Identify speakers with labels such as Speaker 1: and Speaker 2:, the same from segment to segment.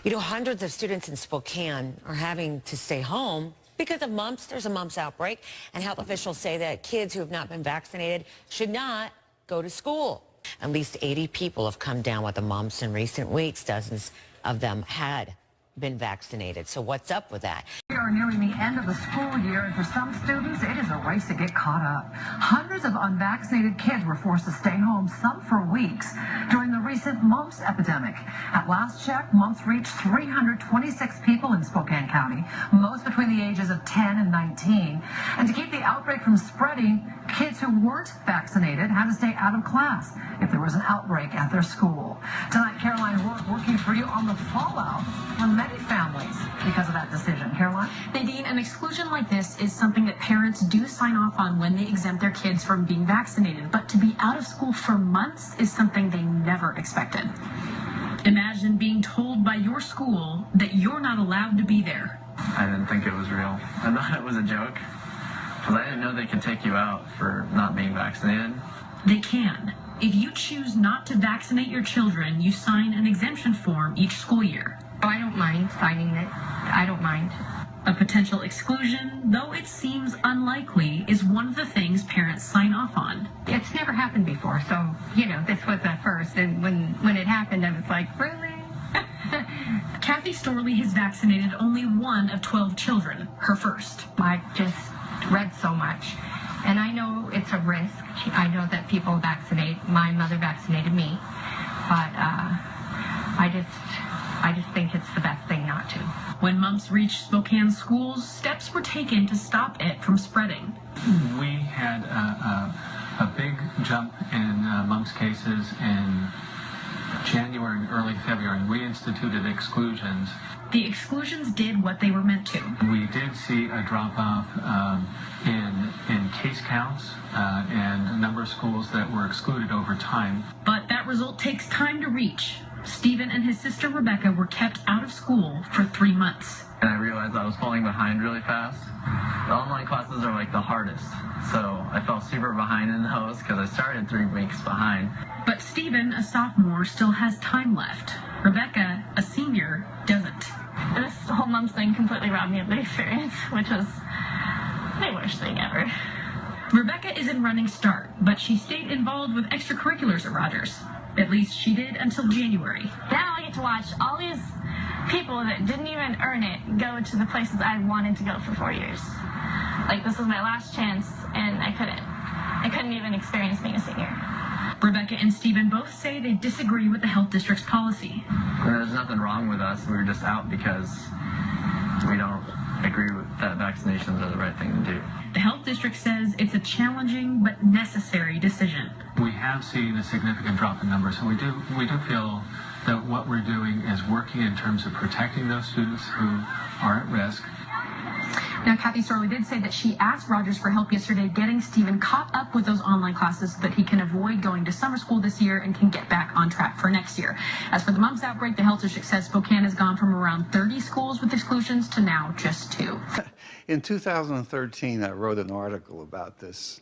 Speaker 1: You know, hundreds of students in Spokane are having to stay home because of mumps. There's a mumps outbreak, and health officials say that kids who have not been vaccinated should not go to school. At least 80 people have come down with the mumps in recent weeks. Dozens of them had been vaccinated. So what's up with that?
Speaker 2: We are nearing the end of the school year, and for some students, it is a race to get caught up. Hundreds of unvaccinated kids were forced to stay home, some for weeks, during the recent mumps epidemic. At last check, mumps reached 326 people in Spokane County, most between the ages of 10 and 19. And to keep the outbreak from spreading, kids who weren't vaccinated had to stay out of class if there was an outbreak at their school. Tonight, Caroline Rourke working for you on the fallout for many families because of that decision. Caroline?
Speaker 3: Nadine, an exclusion like this is something that parents do sign off on when they exempt their kids from being vaccinated, but to be out of school for months is something they never expected. Imagine being told by your school that you're not allowed to be there.
Speaker 4: I didn't think it was real. I thought it was a joke, because I didn't know they could take you out for not being vaccinated.
Speaker 3: They can. If you choose not to vaccinate your children, you sign an exemption form each school year.
Speaker 5: I don't mind signing it. I don't mind.
Speaker 3: A potential exclusion, though it seems unlikely, is one of the things parents sign off on.
Speaker 5: It's never happened before, so, this was a first. And when it happened, I was like, really?
Speaker 3: Kathy Storley has vaccinated only one of 12 children, her first.
Speaker 5: I just read so much, and I know it's a risk. I know that people vaccinate. My mother vaccinated me, but I just think it's the best thing not to.
Speaker 3: When mumps reached Spokane schools, steps were taken to stop it from spreading.
Speaker 6: We had a big jump in mumps cases in January and early February, and we instituted exclusions.
Speaker 3: The exclusions did what they were meant to.
Speaker 6: We did see a drop-off in case counts and a number of schools that were excluded over time.
Speaker 3: But that result takes time to reach. Stephen and his sister Rebecca were kept out of school for 3 months.
Speaker 4: And I realized I was falling behind really fast. The online classes are like the hardest, so I fell super behind in those because I started 3 weeks behind.
Speaker 3: But Stephen, a sophomore, still has time left. Rebecca, a senior, doesn't.
Speaker 7: This whole mumps thing completely robbed me of the experience, which was the worst thing ever.
Speaker 3: Rebecca is in Running Start, but she stayed involved with extracurriculars at Rogers. At least she did until January.
Speaker 7: Now I get to watch all these people that didn't even earn it go to the places I wanted to go for 4 years. Like, this was my last chance, and I couldn't even experience being a senior.
Speaker 3: Rebecca and Stephen both say they disagree with the health district's policy.
Speaker 4: There's nothing wrong with us. We were just out because we don't agree with that vaccinations are the right thing to do.
Speaker 3: The health district says it's a challenging but necessary decision.
Speaker 6: We have seen a significant drop in numbers, and we do feel that what we're doing is working in terms of protecting those students who are at risk.
Speaker 3: Now, Kathy Storley did say that she asked Rogers for help yesterday getting Stephen caught up with those online classes so that he can avoid going to summer school this year and can get back on track for next year. As for the mumps outbreak, the health district says Spokane has gone from around 30 schools with exclusions to now just 2.
Speaker 8: In 2013, I wrote an article about this,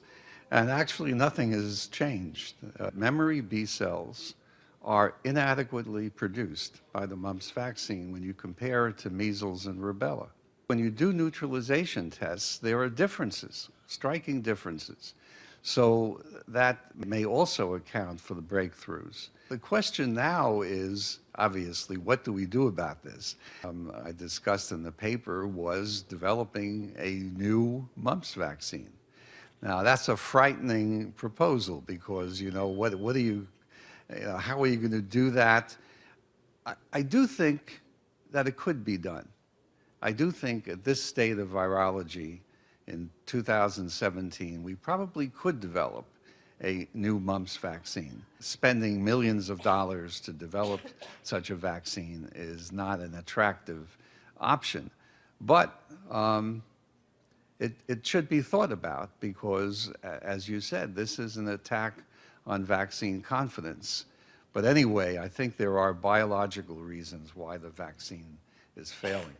Speaker 8: and actually nothing has changed. Memory B cells are inadequately produced by the mumps vaccine when you compare it to measles and rubella. When you do neutralization tests, there are differences, striking differences. So that may also account for the breakthroughs. The question now is, obviously, what do we do about this? I discussed in the paper was developing a new mumps vaccine. Now, that's a frightening proposal because, what are you, how are you going to do that? I do think that it could be done. I do think at this state of virology in 2017, we probably could develop a new mumps vaccine. Spending millions of dollars to develop such a vaccine is not an attractive option. But it should be thought about because, as you said, this is an attack on vaccine confidence. But anyway, I think there are biological reasons why the vaccine is failing.